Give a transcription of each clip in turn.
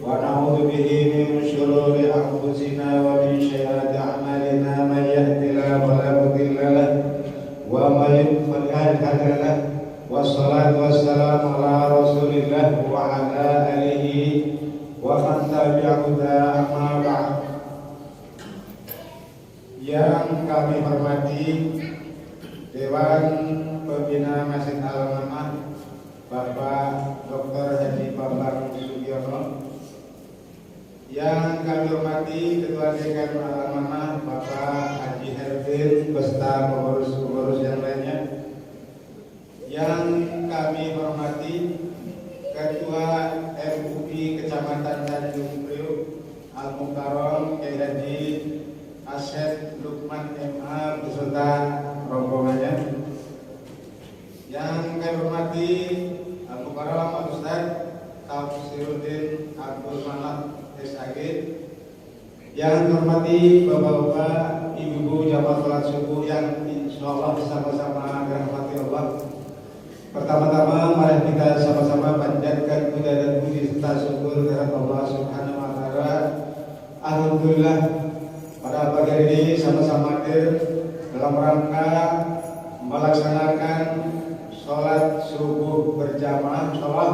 ونعوذ به من شرور أنفسنا ومن سيئات أعمالنا من يهده الله فلا مضل له ومن يضلل فلا هادي له والصلاة والسلام على رسول الله وعلى آله ومن تبعه أما بعد. Yang kami hormati Dewan Pembina Masjid Al-Amanah Bapak Dr. Haji Bambang Sugiono, yang kami hormati Ketua Dekan Al-Amanah Bapak Haji Herfin beserta pengurus-pengurus yang lainnya, yang kami hormati Ketua MUI Kecamatan Tanjung Priuk Al-Mukarram Kiai Haji Asep Lukman MA beserta rombongannya, yang kami hormati Al-Mukarram Al-Ustaz Tafsiruddin Abdul Manaf SAG, yang hormati Bapak-Bapak, Ibu-Ibu jamaah salat subuh yang insyaallah sama-sama dirahmati Allah. Pertama-tama mari kita sama-sama panjatkan puja dan puji serta syukur kehadirat Allah Subhanahu wa taala. Alhamdulillah pada pagi hari ini sama-sama hadir dalam rangka melaksanakan sholat subuh berjamaah, insyaallah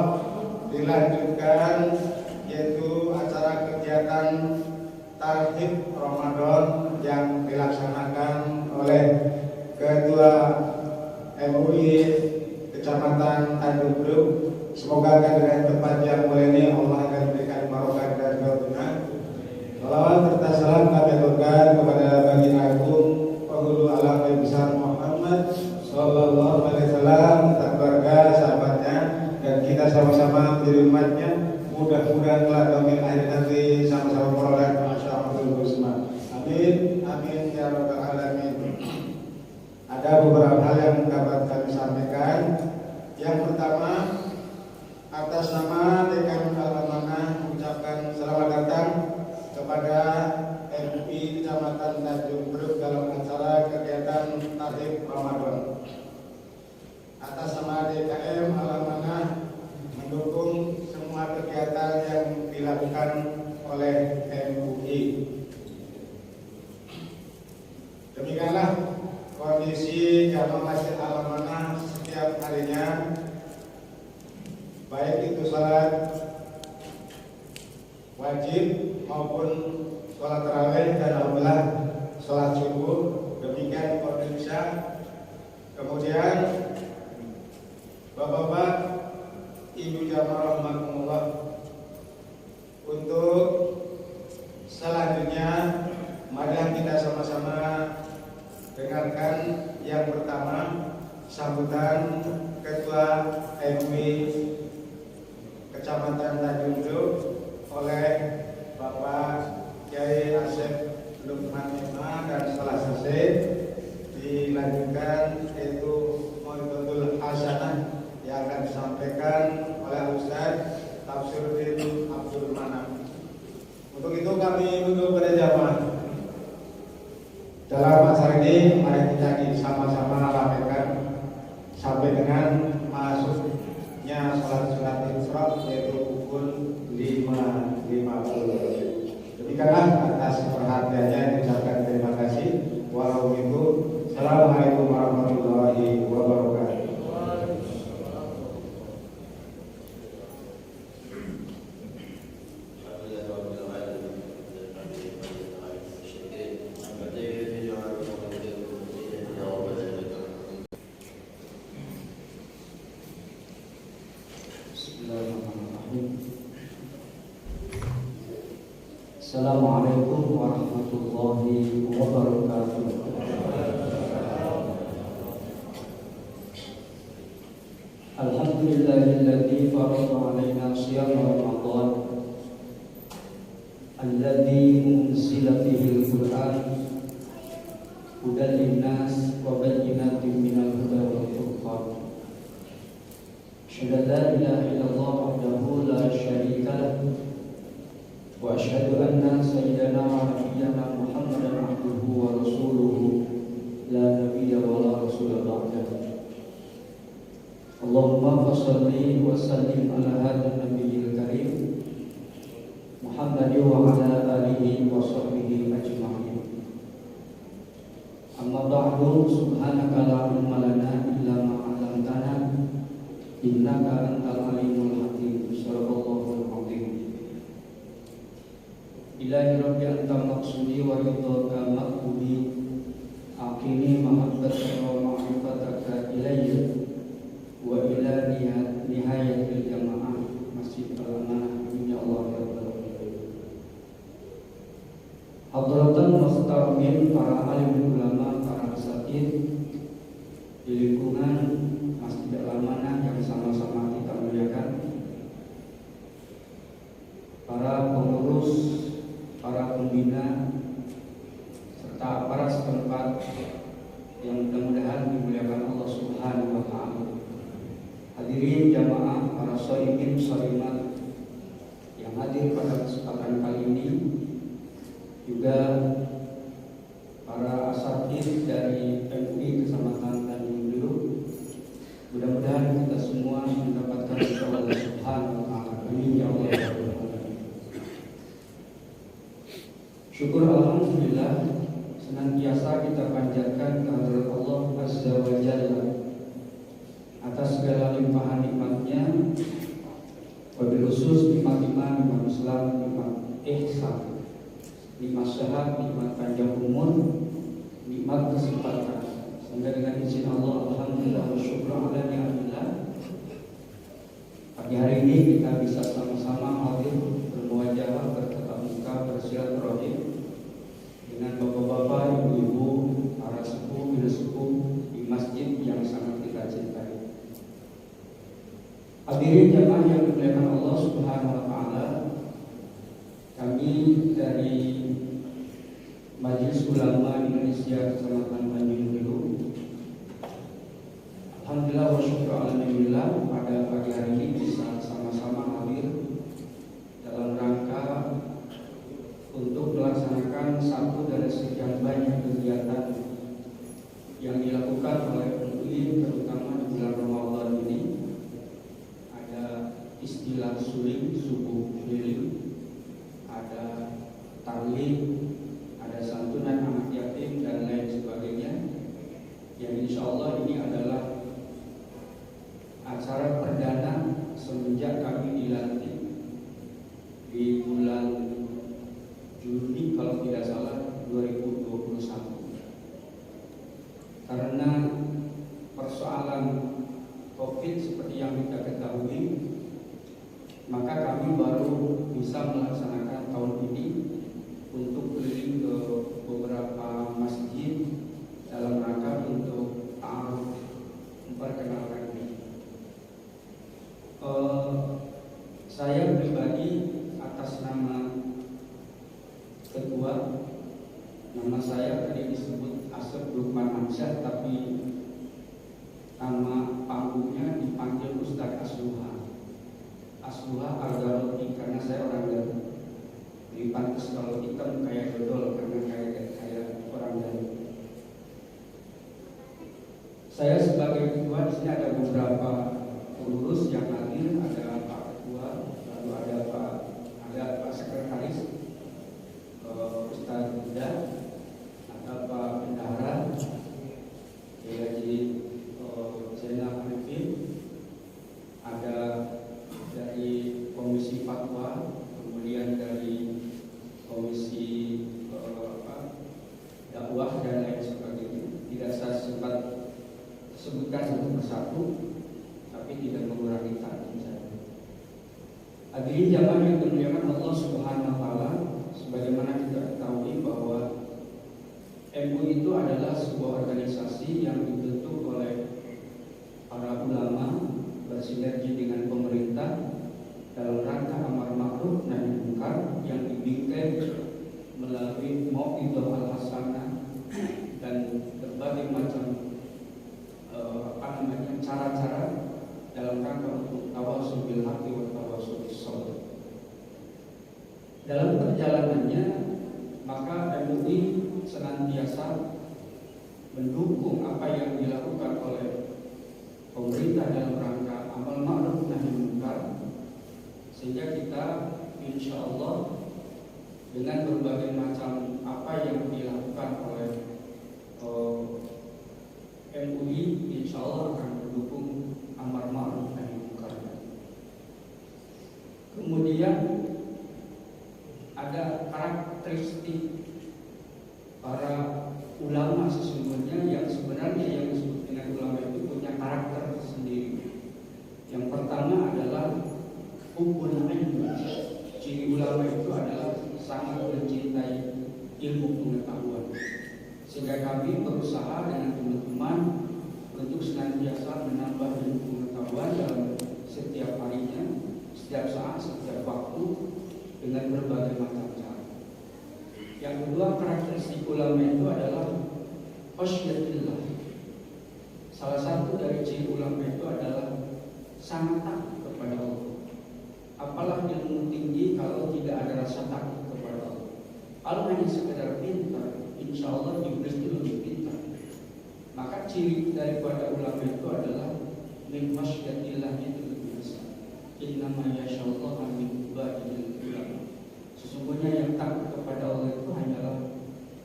dilanjutkan, yaitu acara kegiatan Tarhib Ramadan yang dilaksanakan oleh Ketua MUI Kecamatan Tanjung Priuk. Semoga dengan tempat yang mulia ini Allah akan memberikan barokah dan keberkahan. Salawat serta salam kami aturkan kepada baginda agung penghulu alam yang besar Muhammad Sallallahu Alaihi Wasallam, keluarga, sahabatnya, dan kita sama-sama menjadi umatnya. Mudah-mudahan kelak di akhir nanti sama-sama peroleh masyarakat Husna. Amin, amin ya rabbal alamin. Ada beberapa hal yang dapat kami sampaikan. Yang pertama, atas nama Dekan Al-Amanah mengucapkan selamat datang kepada MUI Kecamatan Tanjung Priuk dalam acara kegiatan Tarhib Ramadan. Atas nama DKM Al-Amanah mendukung semua kegiatan yang dilakukan oleh MUI. Demikianlah kondisi jamaah Masjid Al-Amanah setiap harinya, baik itu salat wajib maupun sholat tarawih dan alhamdulillah sholat subuh. Demikian kondisi. Kemudian Bapak-bapak, Ibu jamaah rahimakumullah, untuk selanjutnya mari kita sama-sama dengarkan yang pertama sambutan Ketua MUI Kecamatan Tanjung Priuk oleh Bapak Kiai Asep Lukman MA, dan setelah selesai dilanjutkan yaitu Ma'idatul Hasanah yang akan disampaikan oleh Ustaz Tafsiruddin Abdul Manaf. Untuk itu kami menuju pada jamaah dalam acara ini, mari kita sama-sama ramaikan sampai dengan masuknya sholat sunat Isra yaitu pukul 5.50. Demikianlah, atas perhatiannya diucapkan terima kasih. Wassalamualaikum warahmatullahi wabarakatuh. Assalamualaikum warahmatullahi wabarakatuh. Alhamdulillahilladzi farada alaina shiyam Ramadan alladzi unzila fihi al-Qur'an hudan linnas wa bayyinatin minal huda wal furqan. Asyhadu an la ilaha illallah wahdahu la syarika lahu wa asyhadu anna sayyidana wa nabiyyana Muhammadan abduhu wa rasuluhu la nabiyya wa la rasula ba'dahu. Allahumma fassalli wa sallim ala hadzal nabiyil karim Muhammad wa ala alihi wa sahbihi ajma'in. Amma ba'du, subhanaka la ilma lana illa ma 'allamtana innaka antal alimul hakim. Shallallahul azim. Ilahi rabbi anta maqsudi wa ridhaka maqbudi. Aqini mahabbata wa ma'rifataka ilayya wa ila nihayatil jamaah Masjid Al-Amanah. Ya Allah ya Rabbal alamin. Hadratan muhtamin, para alim ulama, para asatidz di lingkungan Masjid Al-Amanah yang sama-sama kita muliakan, para pengurus, para pembina, serta para setempat yang mudah-mudahan dimuliakan Allah Subhanahu wa taala. Hadirin jamaah, para sholihin sholimat yang hadir pada kesempatan kali ini, juga para asatidz dari MUI Kecamatan Tanjung Priok, mudah-mudahan kita semua mendapatkan ridha Allah Subhanahu wa taala. Amin ya Allah ya Rabbal alamin. Syukur alhamdulillah senantiasa kita panjatkan kehadirat Allah Azza wa Jalla atas segala limpahan nikmatnya, wabil khusus nikmat iman, nikmat Islam, nikmat ihsan, nikmat sehat, nikmat panjang umur, nikmat kesempatan. Sehingga dengan izin Allah, alhamdulillah wa syukur ala ni'matillah, pagi hari ini kita bisa sama-sama hadir bermuajahah, bertatap muka, bersilaturahim dengan bapak-bapak, ibu-ibu, para sepuh, bila sepuh di masjid yang sangat kita cintai. Hadirin jamaah yang dimuliakan Allah Subhanahu wa taala, kami dari Majelis Ulama Indonesia Kecamatan Tanjung Priok, alhamdulillah wa syukur alhamdulillah, pada pagi hari ini bisa sama-sama hadir dalam rangka untuk melaksanakan satu dari sekian banyak kegiatan yang dilakukan oleh MUI, terutama di bulan Ramadan ini. Ada istilah suling, subuh keliling, ada taklim, ada santunan anak yatim dan lain sebagainya, yang insya Allah ini adalah acara perdana semenjak kami dilantik di bulan Juni kalau tidak salah 2021. Karena persoalan COVID seperti yang kita ketahui, maka kami baru bisa melaksanakan tahun ini untuk keliling ke beberapa masjid dalam rangka untuk ta'aruf, memperkenalkan diri. Saya pribadi atas nama ketua, nama saya tadi disebut Asep Lukman Hamzah, tapi nama panggungnya dipanggil Ustadz Asluha. Asluha Al-Garoti, karena saya orang Garut. Jadi pantas kalau hitam kayak dodol karena kayak orang Garut. Saya sebagai ketua, di sini ada beberapa pengurus yang hadir, ada Pak Ketua, lalu ada Pak Sekretaris, Ustadz Buddha, ada Pak Bendahara, Haji Zainal Arifin, ada dari Komisi Fatwa, kemudian dari Komisi Dakwah dan lain sebagainya. Tidak saya sempat sebutkan satu persatu, tapi tidak mengurangi takdim saya. Hadirin jamaah yang dimuliakan Allah Subhanahu wa taala, sebagaimana kita ketahui bahwa MUI itu adalah sebuah organisasi yang dibentuk oleh para ulama bersinergi dengan pemerintah dalam rangka amar ma'ruf nahi munkar yang dibingkai melalui mau'idhah al-hasanah dan berbagai macam cara-cara dalam rangka untuk tawasul bil haqqi wa tawasul bis sabr. Dalam perjalanannya, maka MUI senantiasa mendukung apa yang dilakukan oleh pemerintah dalam rangka amal ma'ruf nahi munkar, sehingga kita insya Allah dengan berbagai macam apa yang dilakukan oleh MUI, insya Allah akan mendukung amar ma'ruf nahi munkar. Kemudian ada karakteristik para ulama sesungguhnya yang sebenarnya yang disebut dengan ulama itu punya karakter sendiri. Yang pertama adalah hubbul ilmi. Ciri ulama itu adalah sangat mencintai ilmu pengetahuan. Sehingga kami berusaha dengan teman-teman untuk senantiasa menambah ilmu pengetahuan dalam setiap harinya, setiap saat, setiap waktu dengan berbagai macam cara. Yang kedua, karakteristik ulama itu adalah khasyatillah. Salah satu dari ciri ulama itu adalah sangat takut kepada Allah. Apalah ilmu tinggi kalau tidak ada rasa takut kepada Allah. Kalau hanya sekedar pintar, insya Allah iblis itu lebih pintar. Maka ciri daripada ulama itu adalah min khasyatillah itu lebih besar. Innama yashallahu min ibadil ulama. Sesungguhnya yang takut kepada Allah itu hanyalah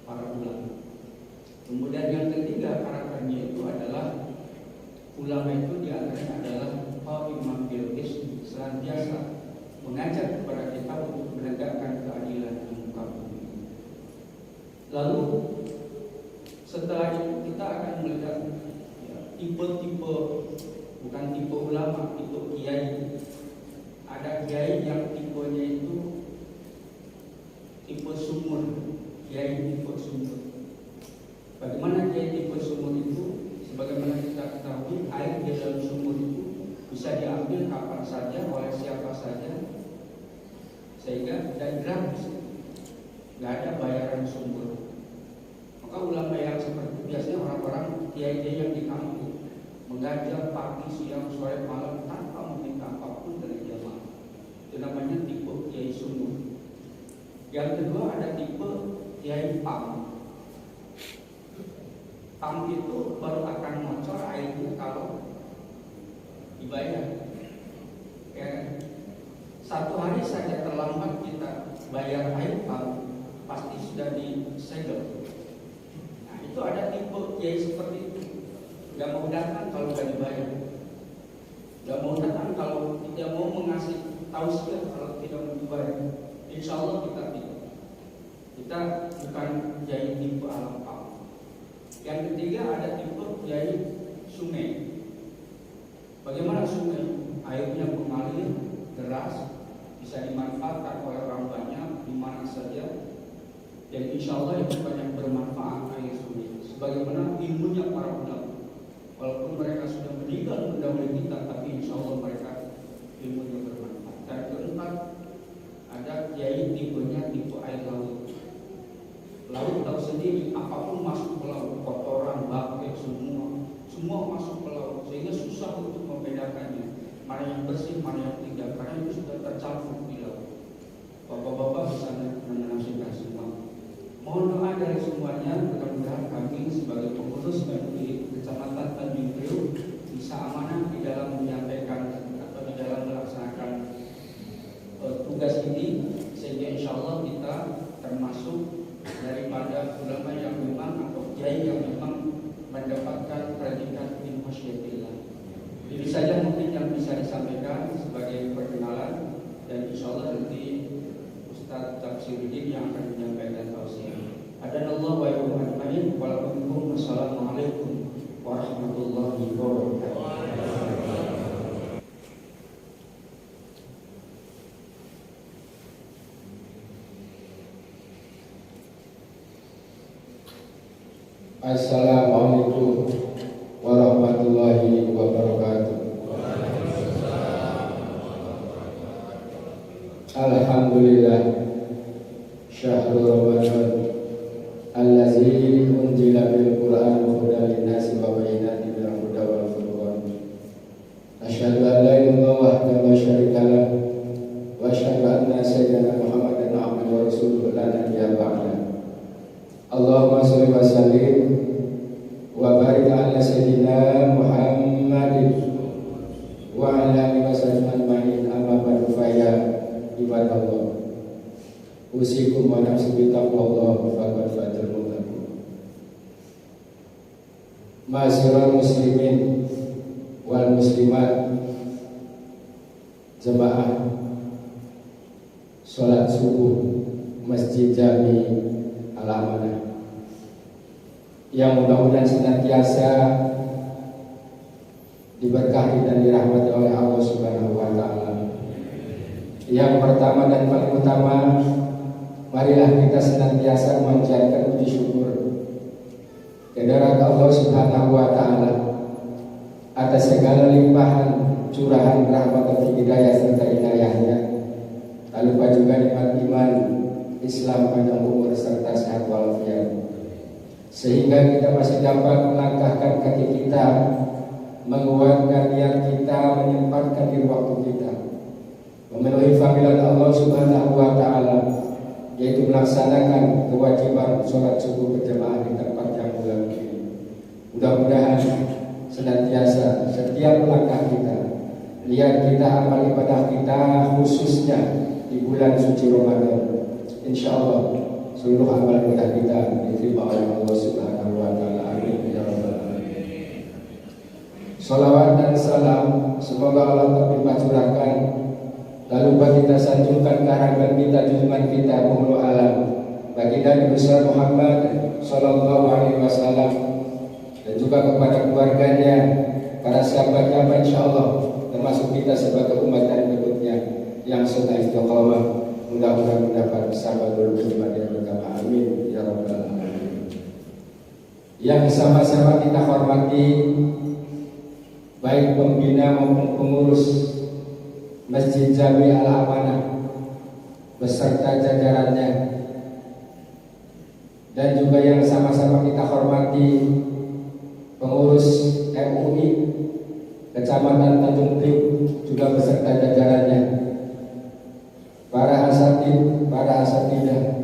para ulama. Kemudian yang ketiga karakternya itu adalah ulama itu diantaranya adalah qaiman bil qist, senantiasa mengajak kepada kita untuk menegakkan keadilan di muka bumi. Lalu setelah itu kita akan melihat tipe-tipe, bukan tipe ulama, tipe kiai. Ada kiai yang tipenya itu tipe sumur, kiai tipe sumur. Bagaimana kiai tipe sumur itu? Sebagaimana kita ketahui, air di dalam sumur itu bisa diambil kapan saja oleh siapa saja, sehingga dan gratis, nggak ada bayaran sumber. Maka ulama yang seperti itu biasanya orang-orang kiai-kiai yang di kampung mengajar pagi, siang, sore, malam tanpa meminta apapun dari jamaah. Itu namanya tipe kiai sumur. Yang kedua ada tipe kiai pam. Pam itu baru akan ngocor airnya kalau dibayar. Ya, satu hari saja terlambat kita bayar air pam, pasti sudah disegel. Nah, itu ada tipe kiai seperti itu. Gak mau datang kalau gak dibayar. Gak mau datang kalau tidak mau mengasih tausiah kalau tidak mau dibayar. Insya Allah kita tidak. Kita bukan kiai tipe alam pam. Yang ketiga ada tipe kiai sungai. Bagaimana sungai? Airnya mengalir deras, bisa dimanfaatkan oleh orang banyak di mana saja, dan insya Allah itu banyak bermanfaat air sungai. Sebagaimana ilmunya para ulama, walaupun mereka sudah meninggal mendahului kita, tapi insya Allah mereka ilmunya bermanfaat. Dan keempat ada kiai tipenya tipe air laut. Laut tahu sendiri, apapun masuk ke laut, kotoran, bangkai, semua masuk ke laut, sehingga susah untuk membedakannya, mana yang bersih, mana yang tidak, karena itu sudah tercampur di laut. Bapak-bapak bisa menyaksikan semua. Mohon doa dari semuanya, mudah-mudahan kami sebagai pengurus MUI Kecamatan Tanjung Priok bisa amanah di dalam menyampaikan atau di dalam melaksanakan tugas ini, sehingga insya Allah kita termasuk daripada ulama yang memang atau kiai yang memang mendapatkan predikat min khasyatillah. Ini saja mungkin yang bisa disampaikan sebagai perkenalan, dan insya Allah nanti Ustaz Tafsiruddin yang akan menyampaikan tausiah. Adanallahu wa iyyakum ajmain. Wassalamualaikum warahmatullahi wabarakatuh. Assalamualaikum warahmatullahi wabarakatuh. Alhamdulillah, syahrul Ramadan allazi unzila bil Qur'an hudan lin-nasi wa bayyinatin minal huda wal furqan. Asyhadu an la ilaha illallah wahdahu la syarika lah wa asyhadu anna sayyidina Muhammadan abduhu wa rasuluhu la nabiyya ba'dahu. Allahumma sholli wa sallim wa barik ala sayyidina Muhammadin wa ala alihi wa sahbihi ajma'in. Amma ba'du fa ya ibadallah. Usikum wa nafsi bi taqwallah faqad fatal muttaqun. Ma'asyiral muslimin wal muslimat, jemaah salat subuh Masjid Jami Al-Amanah yang mudah-mudahan senantiasa diberkahi dan dirahmati oleh Allah Subhanahu wa taala. Yang pertama dan paling utama, marilah kita senantiasa memanjatkan puji syukur kehadirat Allah Subhanahu wa taala atas segala limpahan curahan rahmat dan hidayah serta inayahnya. Tak lupa juga nikmat iman, Islam, panjang umur serta sehat walafiat, sehingga kita masih dapat melangkahkan kaki kita, menguatkan niat kita, menyempatkan diri waktu kita memenuhi panggilan Allah Subhanahu wa taala, yaitu melaksanakan kewajiban sholat subuh berjamaah di tempat yang mulia ini. Mudah-mudahan senantiasa setiap langkah kita, niat kita, amal ibadah kita, khususnya di bulan suci Ramadan, insya Allah seluruh amal ibadah kita diterima oleh Allah Subhanahu wa taala. Amin ya rabbal alamin. Salawat dan salam semoga Allah terlimpah curahkan, lalu kita sanjungkan keharapan kita, junjungan kita, penghulu alam, baginda Nabi besar Muhammad sallallahu alaihi wasallam, dan juga kepada keluarganya, para sahabatnya, insyaallah termasuk kita sebagai umat dan pengikutnya yang sunnah istiqamah. Mudah-mudahan mendapat sahabat berjumpa di agama. Amin ya rabbal alamin. Yang sama-sama kita hormati, baik pembina maupun pengurus Masjid Jami Al-Amanah beserta jajarannya, dan juga yang sama-sama kita hormati pengurus MUI Kecamatan Tanjung Priok juga beserta jajarannya, para asatid, para asatidah,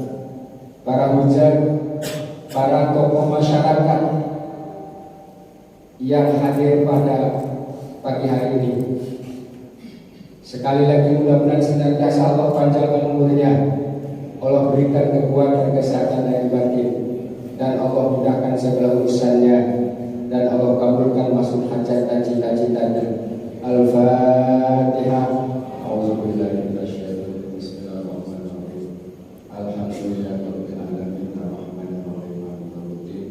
para hujat, para tokoh masyarakat yang hadir pada pagi hari ini. Sekali lagi mudah-mudahan senantiasa Allah panjangkan umurnya, Allah berikan kekuatan, kesehatan dan batin, dan Allah mudahkan segala urusannya, dan Allah kabulkan maksud hajat dan cita-citanya. Al-Fatihah. Auzubillahi minasyaitonir rajim. Bismillahirrahmanirrahim. Alhamdulillahirabbil alamin arrahmanir rahim maliki yaumiddin.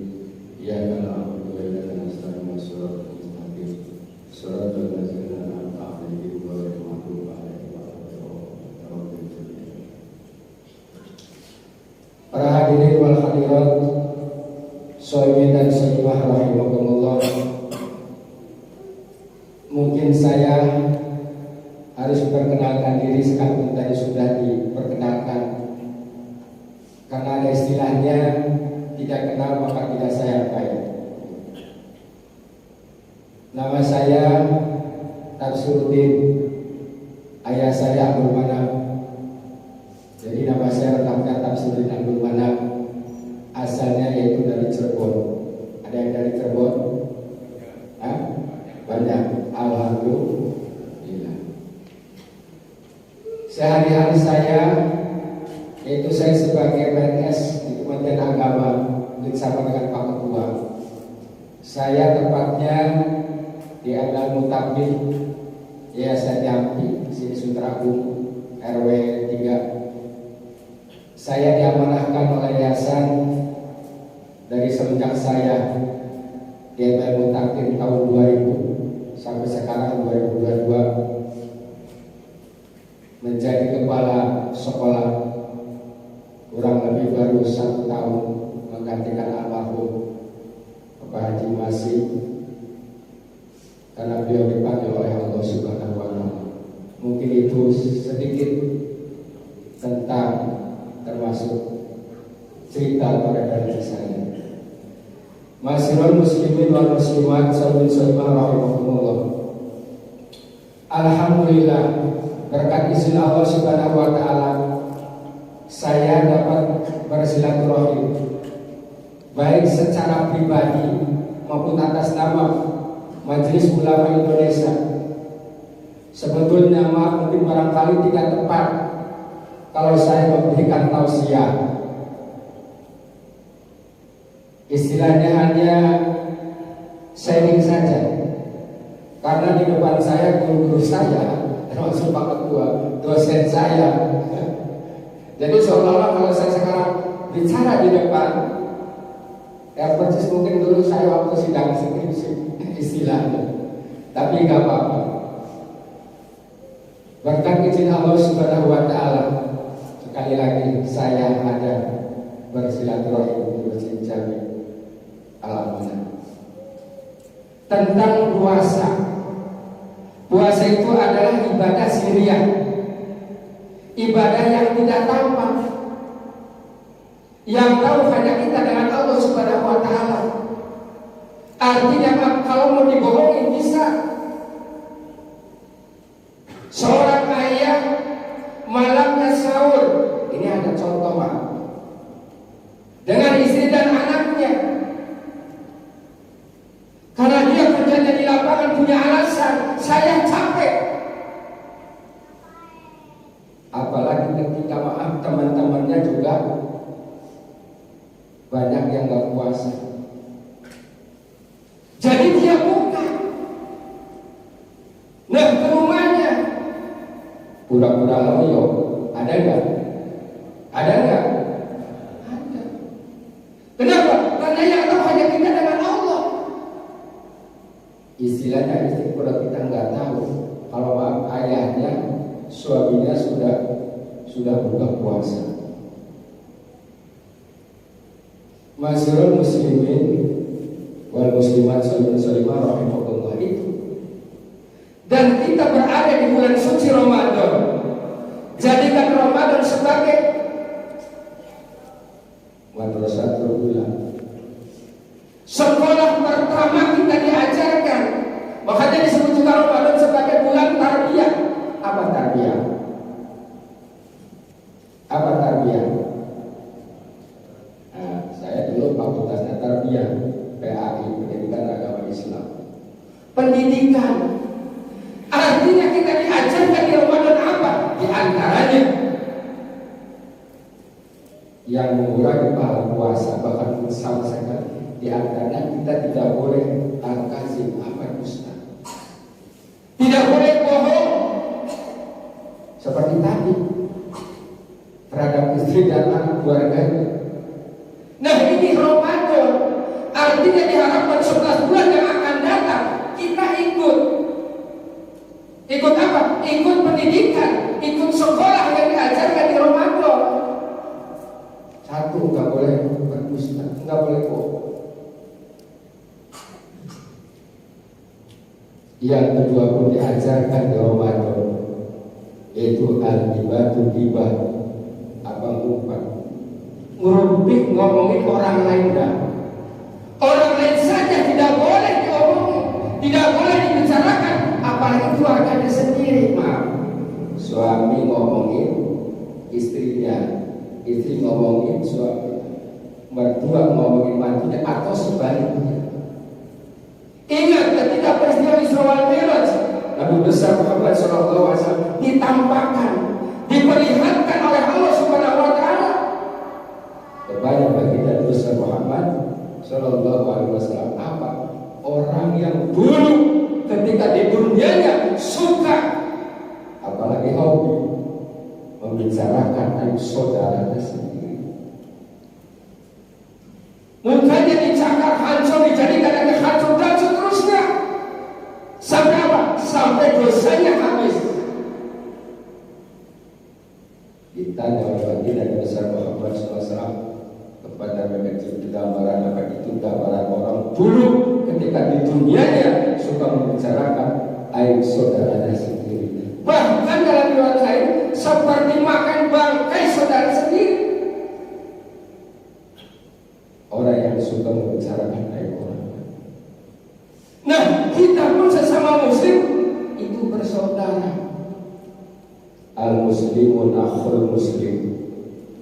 Iyyaka na'budu wa iyyaka nasta'in ihdinas mustaqim. Shiratal ladzina an'amta 'alaihim ghairil maghdubi 'alaihim waladdallin. Para hadirin wal hadirat, shaimin dan shaimah rahimakumullah. Mungkin saya harus memperkenalkan diri sekalipun tadi sudah diperkenalkan, karena ada istilahnya tidak kenal maka tidak sayang kaya. Nama saya Tafsiruddin, ayah saya Abdul Manap. Jadi nama saya lengkapnya Tafsiruddin Abdul Manap, asalnya yaitu dari Cirebon. Ada yang dari Cirebon? Hah? Banyak. Alhamdulillah. Sehari-hari saya, yaitu saya sebagai PNS di Kementerian Agama bersama dengan Pak Ketua. Saya tepatnya di Al Mutabik, Yayasan Jambi, sini Sutra Agung, RW 3. Saya diamanahkan oleh yayasan dari semenjak saya di Al Mutabik tahun 2000 sampai sekarang 2022 menjadi kepala sekolah, kurang lebih baru 1 tahun menggantikan almarhum Bapak Haji Masih, karena beliau dipanggil oleh Allah Subhanahu wa taala. Mungkin itu sedikit tentang termasuk cerita pada diri saya. Masirul muslimin wal muslimat sallallahu alaihi rahimahumullah. Alhamdulillah, berkat izin Allah Subhanahu wa taala saya dapat bersilaturahim baik secara pribadi maupun atas nama Majelis Ulama Indonesia. Sebetulnya mungkin barangkali tidak tepat kalau saya memberikan tausiah, istilahnya hanya sharing saja, karena di depan saya guru-guru saya, termasuk Pak Ketua, dosen saya. Jadi seolah-olah kalau saya sekarang bicara di depan, persis mungkin dulu saya waktu sidang skripsi istilahnya, tapi nggak apa-apa. Berkat izin Allah Subhanahu wa Ta'ala, sekali lagi saya ada bersilaturahim di Masjid Jami Al-Amanah tentang puasa. Puasa itu adalah ibadah siriyah, ibadah yang tidak tampak, yang tahu hanya kita dengan Allah Subhanahu wa Ta'ala. Artinya kalau mau dibohongin bisa. Seorang ayah malamnya sahur, ini ada contoh Pak, dengan istri dan anaknya, karena dia kerjanya di lapangan punya alasan, saya capek. Apalagi ketika maaf teman-temannya juga banyak yang gak puasa, jadi dia buka. Nah ke rumahnya pura-pura loyo, ada nggak? Ada nggak? Ada. Kenapa? Karena yang tahu hanya kita dengan Allah. Istilahnya istri kalau kita nggak tahu, kalau ayahnya, suaminya sudah buka puasa. Masyarul muslimin wal muslimat salimah rahimahullah itu. Dan kita berada di bulan suci Ramadan. Jadikan Ramadan sebagai madrasatul ula, sekolah pertama kita diajarkan. Makanya disebut juga Ramadan sebagai bulan tarbiyah. Apa tarbiyah? Apa tarbiyah? Nah, saya dulu fakultasnya tarbiyah, PAI, Pendidikan Agama Islam. Pendidikan artinya kita diajarkan di Ramadan apa? Di antaranya yang mengurangi pahala puasa, bahkan sama sekali. Di antaranya kita tidak boleh al-kazim, apa dusta. Tidak boleh bohong. Seperti tadi terhadap istri dan anak keluarganya. Nah ini Ramadan, artinya diharapkan 11 bulan yang akan datang kita ikut. Ikut apa? Ikut pendidikan, ikut sekolah yang diajarkan di Ramadan. Satu, nggak boleh berdusta, nggak boleh bohong. Yang kedua pun diajarkan di Ramadan, yaitu al-ghibatu ghibah, apa ngumpat, ngerubik ngomongin orang lain dah. Orang lain saja tidak boleh diomongin, tidak boleh dibicarakan, apalagi keluarganya sendiri. Maaf, suami ngomongin istrinya, istri ngomongin suami, mertua ngomongin mantunya, atau sebaliknya. Ingat ketika peristiwa Isra wal Mi'raj, Nabi besar Muhammad SAW ditampakkan, diperlihatkan oleh Allah Subhanahu wa Ta'ala kepada baginda besar Muhammad SAW. Apa? Orang yang dulu ketika di dunianya suka, apalagi hobi, membicarakan aib saudaranya sendiri. Mukanya dicakar hancur, dijadikan lagi hancur dan seterusnya. Sampai apa? Sampai dosanya habis. Ditanya oleh baginda besar Muhammad SAW kepada mereka itu gambaran apa? Itu gambaran orang dulu ketika di dunianya suka membicarakan aib saudaranya sendiri. Bahkan dalam riwayat lain seperti makan bangkai saudara sendiri. Orang yang suka membicarakan aib orang. Nah, kita pun sesama muslim itu bersaudara. Al-muslimun akhul muslim.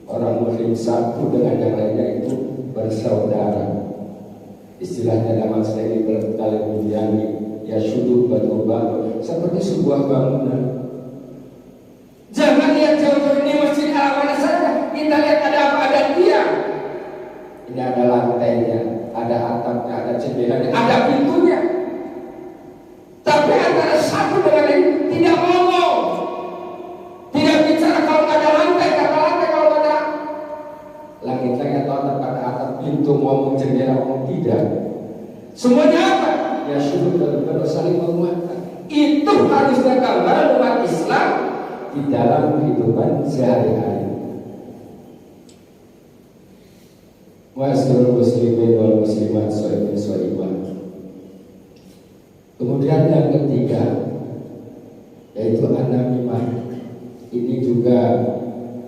Orang muslim satu dengan yang lainnya itu bersaudara. Istilahnya dalam seni berkali bunyi ya syuduh batu-batu seperti sebuah bangunan. Jangan lihat jauh-jauh ini Masjid Ini ada lantainya, ada atapnya, ada jendelanya, ada pintunya. Tapi antara satu dengan lain tidak ngomong, tidak bicara. Kalau nggak ada lantai, kata lantai. Kalau nggak ada langit-langit atau atap, kata atap, pintu ngomong, jendela ngomong, tidak. Semuanya apa? Ya syukur dan saling menguatkan. Itu harusnya gambaran umat Islam di dalam kehidupan sehari-hari. Masyaallah muslimin wal muslimat sholihin sholimat. Kemudian yang ketiga yaitu an-namimah. Ini juga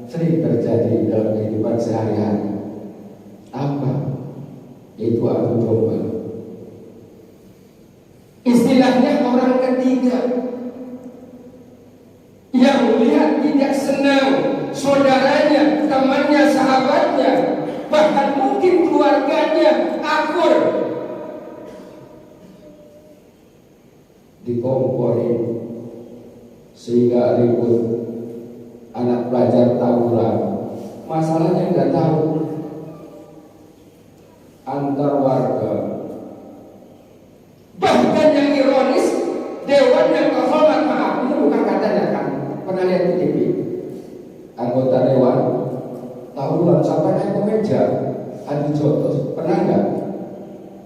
sering terjadi dalam kehidupan sehari-hari. Apa? Yaitu adu domba. Istilahnya orang ketiga yang melihat tidak senang saudaranya, temannya, sahabatnya, bahkan mungkin keluarganya akur, dikomporin sehingga ribut, anak pelajar tawuran. Masalahnya nggak tahu antar warga. Bahkan yang ironis, Dewan yang terhormat, maaf, ini bukan katanya kan, pernah lihat di TV, anggota Dewan tawuran sampai naik ke meja adu jotos. Pernah nggak?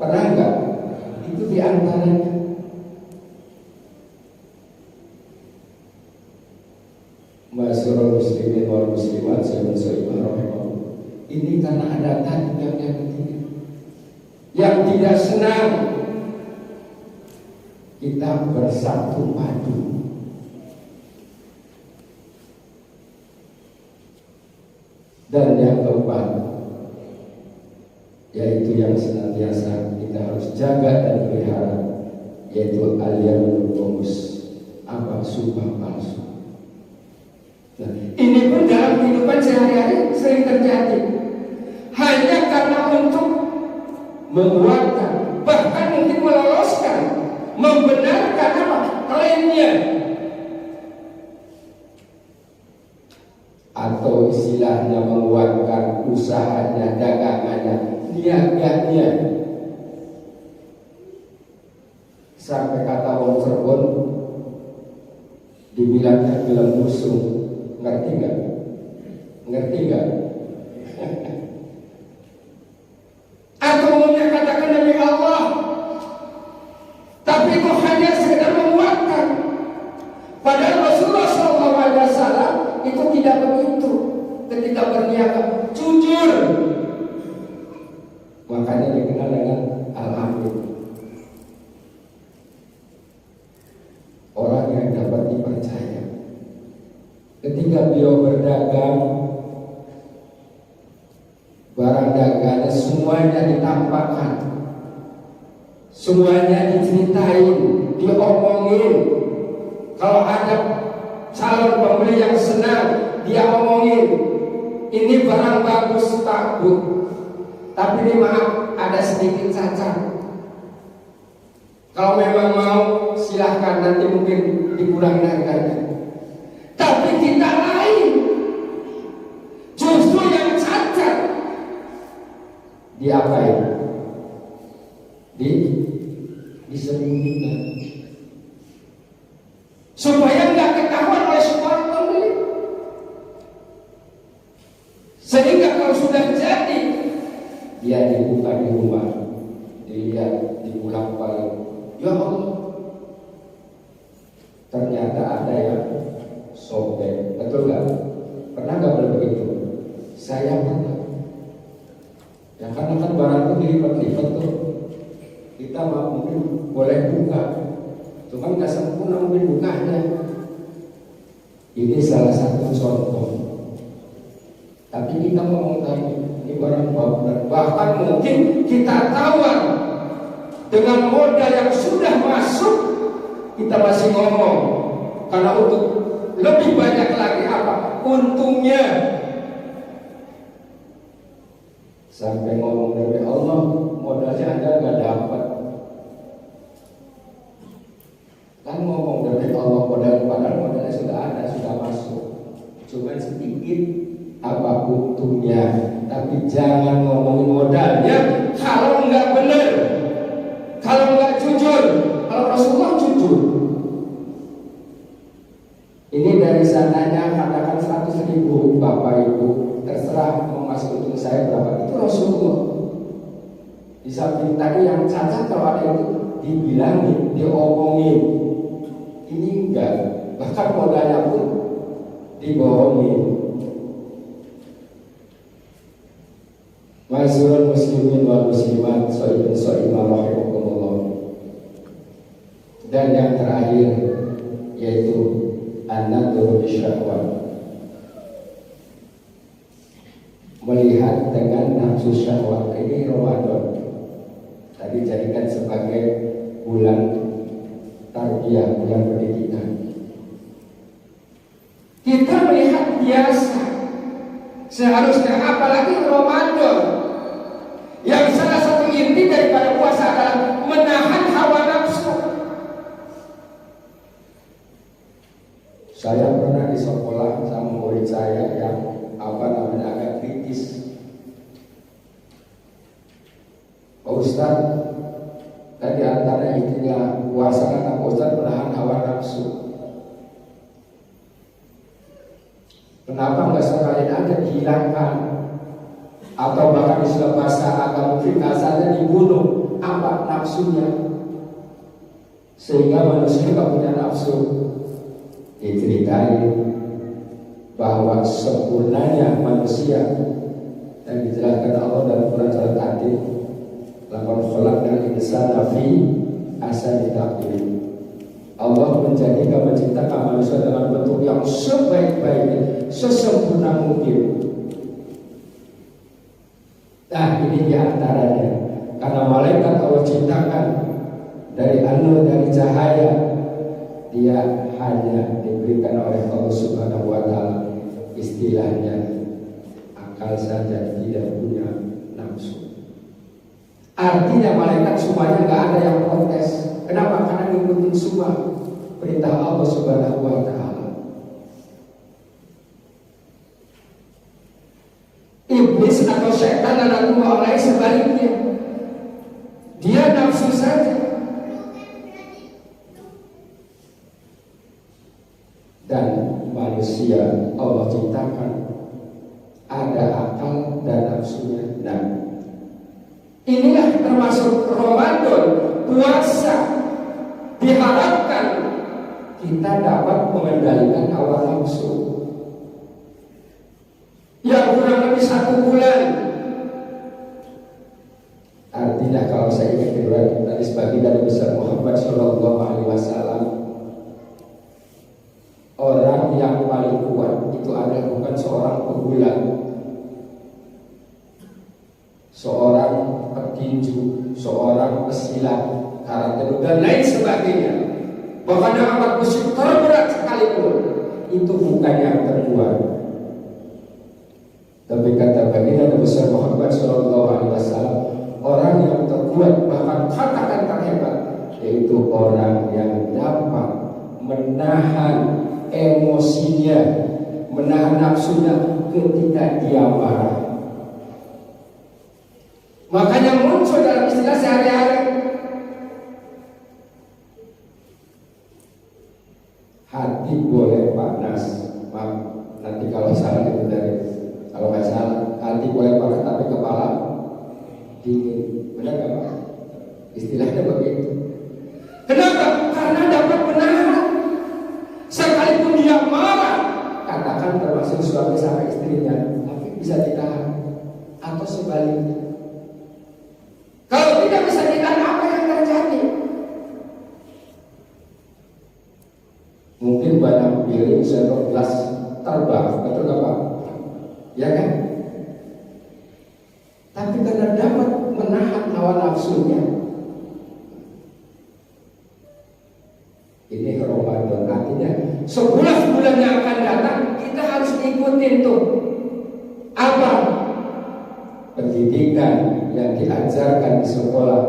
Pernah nggak? Itu diantaranya. Masyaallah muslimin wal muslimat rahimahullah. Ini karena ada tadi yang ketiga yang tidak senang kita bersatu padu. Dan yang keempat yaitu yang senantiasa kita harus jaga dan pelihara, yaitu al-yaminul ghamus, apa? Sumpah palsu. Nah, ini pun dalam kehidupan sehari-hari sering terjadi, hanya karena untuk menguatkan, bahkan mungkin meloloskan, membenarkan apa? Klaimnya, atau istilahnya menguatkan usahanya, dagangannya, niaganya. Sampai kata wong Cirebon dibilangnya bilang musuh. Ngerti nggak? Ngerti nggak? Atau umumnya katakan demi Allah, tapi itu hanya sekedar menguatkan. Padahal Rasulullah SAW itu tidak begitu. Ketika berniaga jujur, makanya dikenal dengan al-amin, orang yang dapat dipercaya. Ketika beliau berdagang, barang dagangannya semuanya ditampakkan, semuanya diceritain, diomongin. Kalau ada calon pembeli yang senang, dia omongin, ini barang bagus Pak Bu, tapi ini maaf ada sedikit cacat. Kalau memang mau silahkan, nanti mungkin dikurangi harganya. Tapi kita lain, justru yang cacat diapain? Disembunyikan supaya nggak ketahuan oleh semua pembeli. Sehingga kalau sudah jadi, dia dibuka di rumah, dilihat, dibolak-balik. Ya Allah, ternyata ada yang sobek. Betul nggak? Pernah nggak begitu? Saya pernah. Ya karena kan barang itu dilipat-lipat tuh. Kita mungkin boleh buka, cuma nggak sempurna mungkin bukanya. Ini salah satu contoh. Tapi kita ngomong tadi, ini barang benar. Bahkan mungkin kita tawar dengan modal yang sudah masuk, kita masih ngomong karena untuk lebih banyak lagi apa? Untungnya. Sampai ngomong demi Allah, modalnya Anda nggak dapat. Kan ngomong demi Allah, padahal modalnya sudah ada, sudah masuk. Cuma sedikit apa untungnya, tapi jangan ngomongin modalnya. Kalau nggak benar, kalau nggak jujur, kalau Rasulullah jujur. Ini dari sananya katakan 100.000 Bapak Ibu, terserah mau masuk untung saya berapa, itu Rasulullah. Di samping tadi yang cacat kalau ada itu dibilangin, diomongin. Ini enggak, bahkan modalnya pun dibohongin. Mazurul muslimin wal muslimat, soibun soibun rahimakumullah. Dan yang terakhir yaitu an-nadhru bisyahwat, melihat dengan nafsu syahwat. Ini Ramadan tadi jadikan sebagai bulan tarbiyah, bulan pendidikan. Kita melihat biasa, seharusnya apalagi Ramadan yang salah satu inti daripada puasa adalah menahan hawa nafsu. Saya pernah di sekolah sama murid saya yang agak kritis. Pak Ustadz, tadi antara intinya puasa kata Pak Ustadz menahan hawa nafsu. Kenapa nggak sekalian aja dihilangkan? Atau bahkan istilah bahasa agama kita saja dibunuh apa nafsunya, sehingga manusia nggak punya nafsu. Diceritain bahwa sempurnanya manusia yang dijelaskan Allah dalam Quran surat At-Takwir, laqad khalaqnal insana fi ahsani taqwim. Allah menciptakan manusia dalam bentuk yang sebaik-baiknya, sesempurna mungkin. Nah, ini diantaranya karena malaikat Allah ciptakan dari nur, dari cahaya, dia hanya diberikan oleh Allah Subhanahu wa Ta'ala istilahnya akal saja, tidak punya nafsu. Artinya malaikat semuanya nggak ada yang protes. Kenapa? Karena ngikutin semua perintah Allah Subhanahu wa Ta'ala. Iblis atau syaitan anak buah Allah sebaliknya, dia nafsu saja. Dan manusia Allah ciptakan ada akal dan nafsunya. Nah, inilah termasuk Ramadan, puasa, diharapkan kita dapat mengendalikan hawa nafsu yang kurang lebih 1 bulan. Artinya kalau saya ingat riwayat tadi sebagian dari besar Muhammad Shallallahu Alaihi Wasallam, orang yang paling kuat itu adalah bukan seorang pegulat, seorang petinju, seorang pesilat, karakter dan lain sebagainya. Bahkan yang amat musik terberat sekalipun itu bukan yang terkuat. Tapi kata baginda Nabi besar Muhammad Shallallahu Alaihi Wasallam, orang yang terkuat bahkan katakan terhebat yaitu orang yang dapat menahan emosinya, menahan nafsunya ketika dia marah. Makanya muncul dalam istilah sehari-hari, hati boleh panas, maaf nanti kalau salah itu dari, kalau nggak salah, hati boleh panas tapi kepala dingin. Benar nggak Pak? Istilahnya begitu. Kenapa? Karena dapat menahan. Sekalipun dia marah, katakan termasuk suami sama istrinya, tapi bisa ditahan. Atau sebaliknya, kalau tidak bisa ditahan, apa yang terjadi? Mungkin banyak piring, sendok, gelas terbang, betul nggak Pak? Ya kan? Tapi karena dapat menahan hawa nafsunya, ini Ramadan. Artinya 11 bulan yang akan datang kita harus ikutin tuh apa pendidikan yang diajarkan di sekolah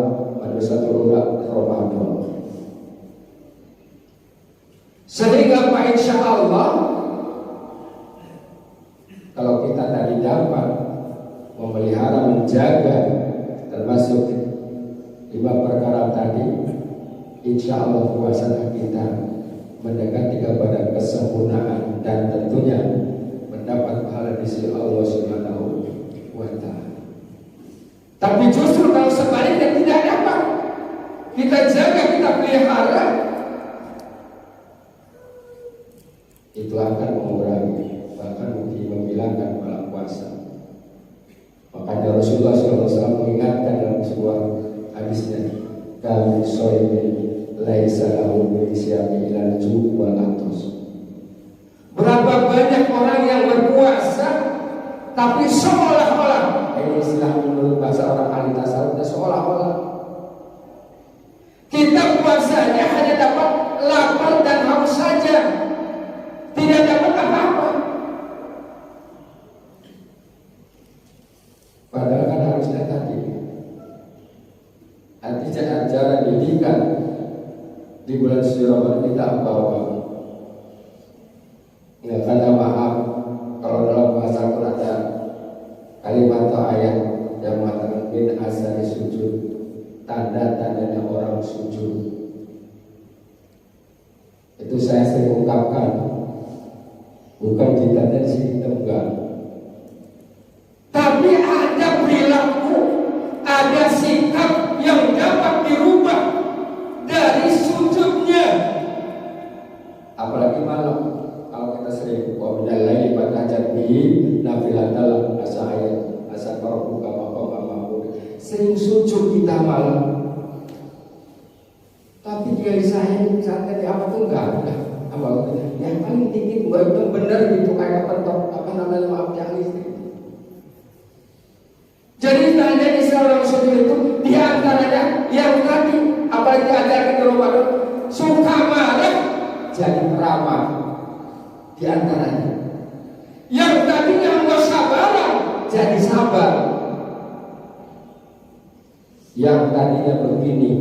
Madrasatul Ulama Ramadan. Sehingga Pak insya Allah Kalau kita tadi dapat memelihara, menjaga, termasuk 5 perkara tadi, insya Allah puasa kita mendekati kepada kesempurnaan dan tentunya mendapat pahala di sisi Allah Subhanahu wa Ta'ala. Tapi justru kalau sebaliknya tidak dapat, kita jaga, kita pelihara, itu akan mengurangi, bahkan mungkin menghilangkan pahala puasa. Makanya Rasulullah SAW mengingatkan dalam sebuah hadisnya, kami soimin laisa lahu min siyami ilal ju' wal atos. Berapa banyak orang yang berpuasa tapi seolah-olah, ini istilah menurut bahasa orang ahli tasawuf, seolah-olah kita puasanya hanya dapat lapar dan haus saja, tidak dapat apa-apa. Padahal kan harusnya tadi ajaran didikan di bulan suci Ramadan kita bawa. Ya, karena maaf kalau dalam bahasa Quran ada kalimat atau ayat yang mengatakan min asari sujud, tanda-tandanya orang sujud. Itu saya sering ungkapkan, bukan kita dari sini enggak, tapi ada perilaku, ada sikap yang dapat dirubah dari sujudnya. Apalagi malam, kalau kita sering waminal laili fatahajjat bihi nafilatan asa ayat asa qarbu kama qama, sering sujud kita malam. Tapi dia saya misalnya di apa tuh enggak ada. Yang paling dikit itu benar gitu, kayak pentok apa namanya, maaf yang listrik. Jadi tanda di seorang sujud itu diantaranya yang tadi, apalagi ada di Ramadan, suka marah jadi ramah diantaranya. Yang tadinya nggak sabaran jadi sabar. Yang tadinya begini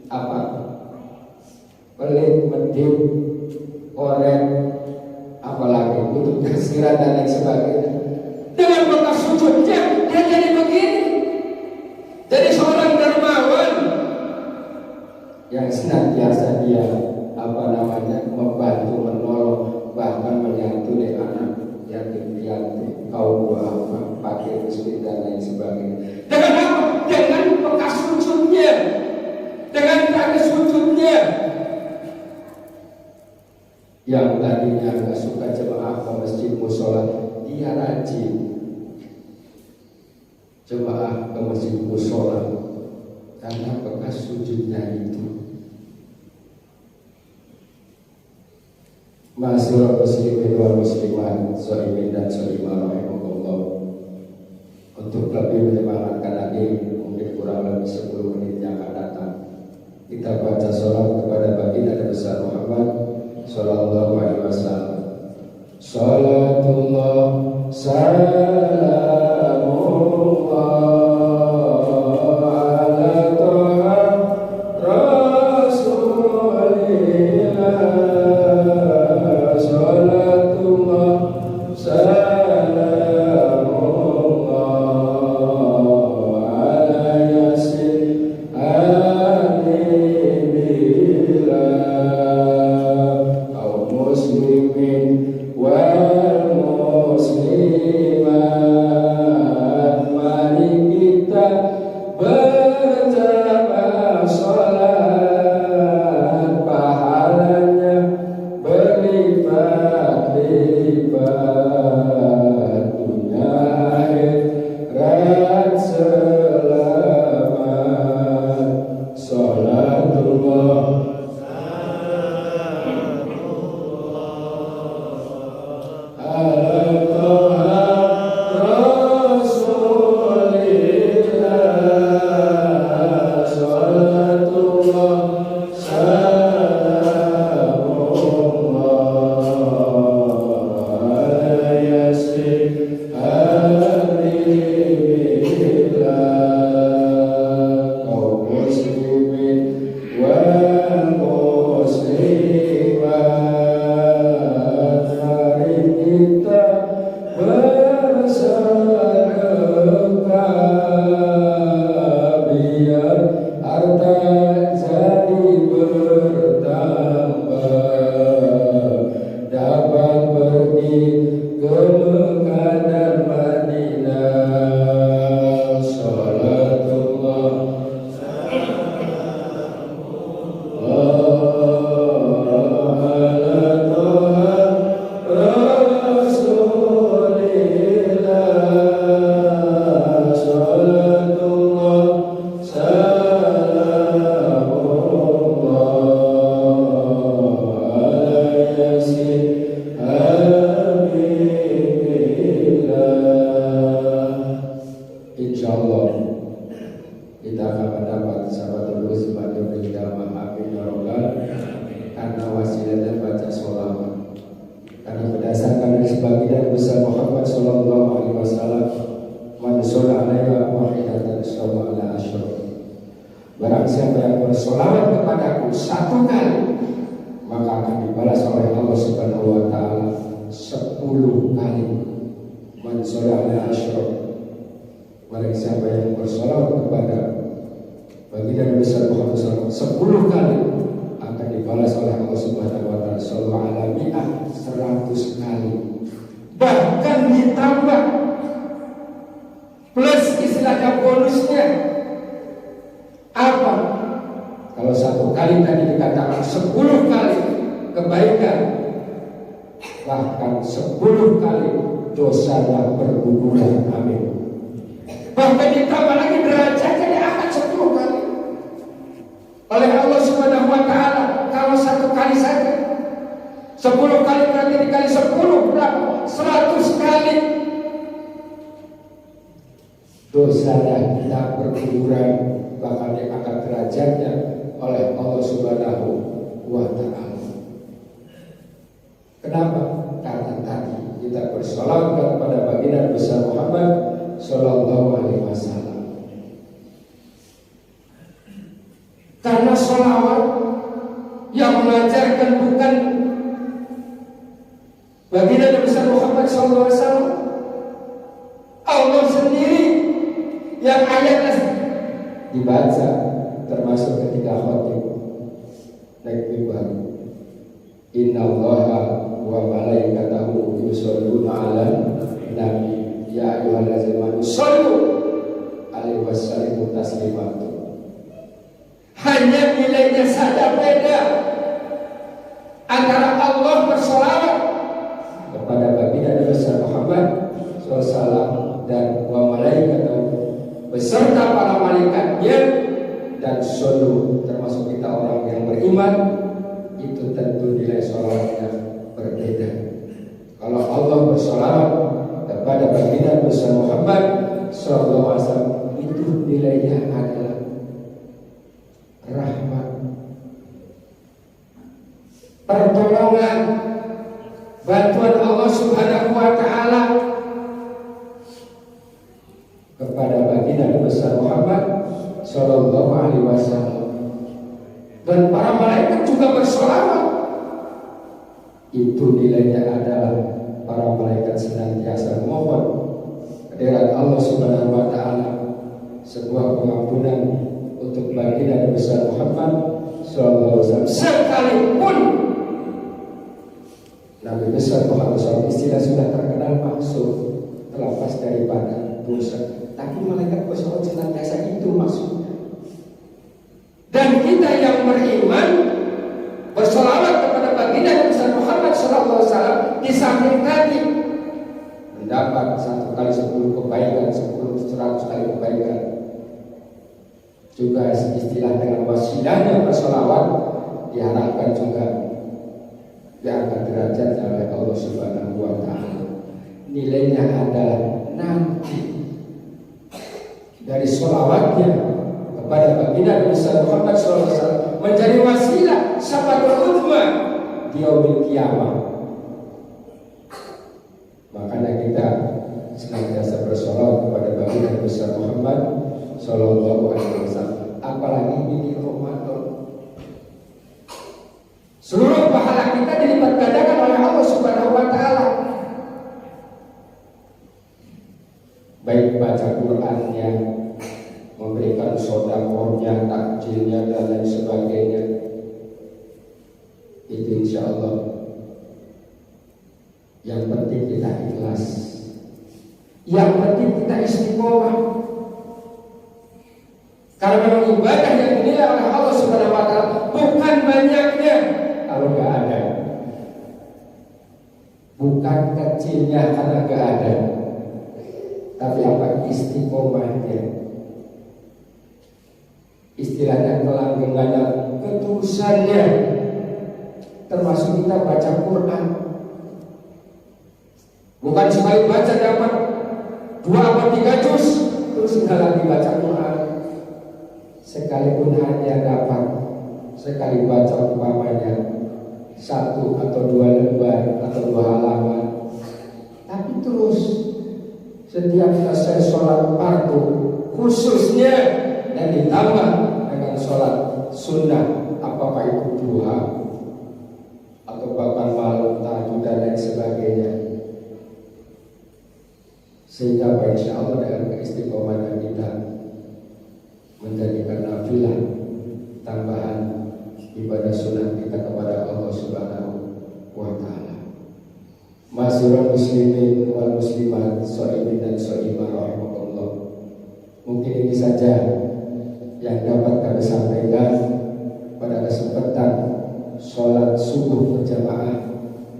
apa, pelit, medit, korek, apalagi untuk kasiran dan lain sebagainya, dengan bekas sujudnya dia jadi begini. Jadi seorang dermawan yang senantiasa dia membantu, menolong, bahkan menyantuni anak yatim piatu, kaum duafa, fakir miskin dan lain sebagainya. Dengan apa? Dengan bekas sujudnya, dengan praktek sujudnya. Yang tadinya nggak suka jemaah ke masjid musola, dia rajin jemaah ke masjid musola karena bekas sujudnya itu. Masyaallah muslimin wal muslimat, sholimin dan sholimah rahimakumullah. Untuk lebih menyemangatkan lagi, mungkin kurang lebih 10 menit yang akan datang, kita baca sholawat kepada baginda Nabi besar Muhammad sallallahu alaihi wasallam. Salatullah salamullah muslimin wal muslimat Allah kita akan mendapat sahabat uzma dari dalam amin ya rabbal karena wasilahnya baca sholawat. Karena berdasarkan dari sebagian besar Muhammad sallallahu alaihi wasallam, man shalla alaihi wahidatan shalla ala asyra. Barang siapa yang bersolawat kepadaku satu kali, maka akan dibalas oleh Allah Subhanahu wa taala 10 kali. Man shalla ala asyra. Barang siapa yang bersolawat kepada baginda besar Muhammad sallallahu alaihi wasallam 10 kali, akan dibalas oleh Allah Subhanahu wa taala sallallahu alaihi 100 kali. Bahkan ditambah plus istilahnya bonusnya apa? Kalau satu kali tadi dikatakan 10 kali kebaikan, bahkan 10 kali dosanya berguguran. Amin. Bahkan ditambah lagi derajatnya diangkat 10 kali oleh Allah Subhanahu wa taala. Kalau satu kali saja 10 kali berarti dikali 10 berapa? 100 kali. Dosanya tidak berkurang, bahkan diangkat derajatnya oleh Allah Subhanahu wa taala. Kenapa? Karena tadi kita bersolawat kepada baginda besar Muhammad sallallahu alaihi wasallam. Karena sholawat yang mengajarkan bukan baginda besar Muhammad sallallahu alaihi wasallam, Allah sendiri yang ayatnya dibaca, termasuk ketika khotib naik mimbar. Innallaha wa malaikatahu yusholluna 'alan nabi ya ayyuhallazina amanu shollu alaihi wasallimu taslima. Hanya nilainya saja beda antara Allah bersolawat kepada baginda besar Muhammad SAW dan wa malaikatahu beserta para malaikatnya dan seluruh termasuk kita orang yang beriman, itu tentu nilai sholawatnya berbeda. Kalau Allah bersolawat kepada baginda besar Muhammad SAW, itu nilainya adalah rahmat, pertolongan, bantuan Allah Subhanahu wa taala kepada baginda besar Muhammad sallallahu alaihi wasallam. Dan para malaikat juga bersolawat. Itu nilainya adalah para malaikat senantiasa memohon kehadirat Allah Subhanahu wa taala, sebuah pengampunan untuk baginda besar Muhammad sallallahu alaihi wasallam. Sekalipun Nabi besar Muhammad SAW istilah sudah terkenal maksud terlepas daripada dosa, tapi malaikat bersolawat senantiasa, itu maksudnya. Dan kita yang beriman bersolawat kepada baginda besar Muhammad sallallahu alaihi wasallam, di samping tadi mendapat 1 kali 10 kebaikan, 100 kali kebaikan, juga istilah dengan wasilahnya bersolawat diharapkan juga diangkat derajatnya oleh Allah Subhanahu wa taala. Nilainya adalah nanti dari solawatnya kepada baginda besar Muhammad SAW menjadi wasilah syafatul uzma di yaumil qiyamah. Makanya kita senantiasa bersolawat kepada baginda besar Muhammad sallallahu alaihi wasallam. Apalagi ini Ramadan, seluruh pahala kita dilipat gandakan oleh Allah Subhanahu wa taala. Baik baca Qur'annya, memberikan sedekahnya, takjilnya dan lain sebagainya. Itu insya Allah. Yang penting kita ikhlas. Yang penting kita istiqomah. Karena memang ibadah yang dinilai oleh Allah Subhanahu wa taala bukan banyaknya, kalau nggak ada, bukan kecilnya karena nggak ada, tapi apa? Istiqomahnya. Istilahnya kelanggengannya, ketulusannya, termasuk kita baca Quran. Bukan sekali baca dapat 2 atau 3 juz, terus nggak lagi baca Quran. Sekalipun hanya dapat sekali baca umpamanya 1 atau 2 lembar atau 2 halaman, tapi terus setiap selesai sholat fardu khususnya dan ditambah dengan sholat sunnah, apakah itu duha atau bahkan malam tahajud dan lain sebagainya, sehingga insya Allah dengan keistiqomahan kita menjadikan nafilah tambahan ibadah sunnah kita kepada Allah Subhanahu wa Ta'ala. Masyurul muslimin wal muslimat, shaimin dan shaimah rahimakumullah. Mungkin ini saja yang dapat kami sampaikan pada kesempatan sholat subuh berjamaah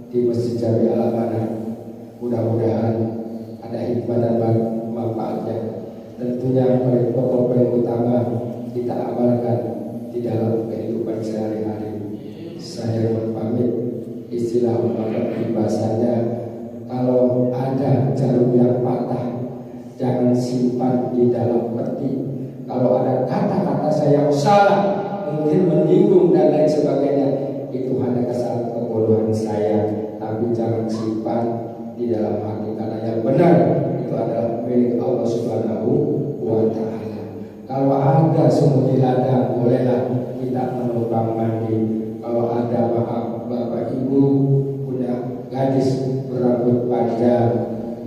di Masjid Jami Al-Amanah. Mudah-mudahan ada hikmah dan manfaatnya. Tentunya paling pokok paling utama kita amalkan di dalam kehidupan sehari-hari. Saya pamit, istilah ulama bahasanya, kalau ada jarum yang patah jangan simpan di dalam peti. Kalau ada kata-kata saya yang salah, mungkin menyinggung dan lain sebagainya, itu hanya kesalahan kebodohan saya, tapi jangan simpan di dalam hati, karena yang benar itu adalah milik Allah Subhanahu wa Ta'ala. Kalau ada sumur di ladang, bolehlah kita menumpang mandi. Kalau ada maaf bapak ibu punya gadis berambut panjang,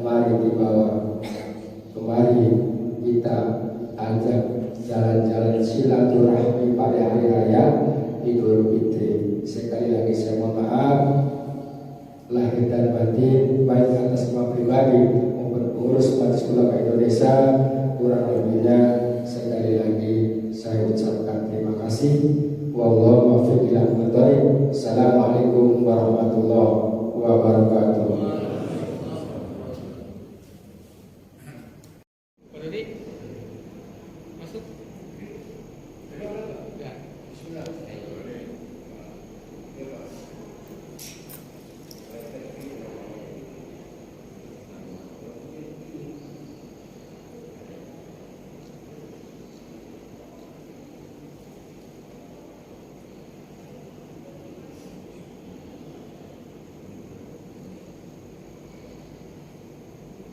mari dibawa kemari, kita ajak jalan-jalan silaturahmi pada hari raya Idul Fitri. Sekali lagi saya mohon maaf lahir dan batin, baik atas nama pribadi maupun pengurus Majelis Ulama Indonesia. Kurang lebihnya sekali lagi saya ucapkan terima kasih. Wallahu muwaffiq ila aqwamit thoriq. Assalamualaikum warahmatullahi wabarakatuh. Masuk. Ya, bismillah.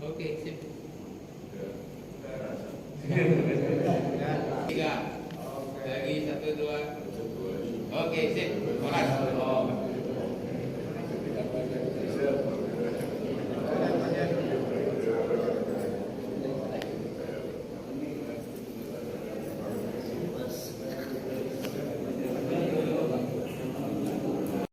Oke, sip. 3. Lagi 1 2. Oke, sip. Mulai. Oh.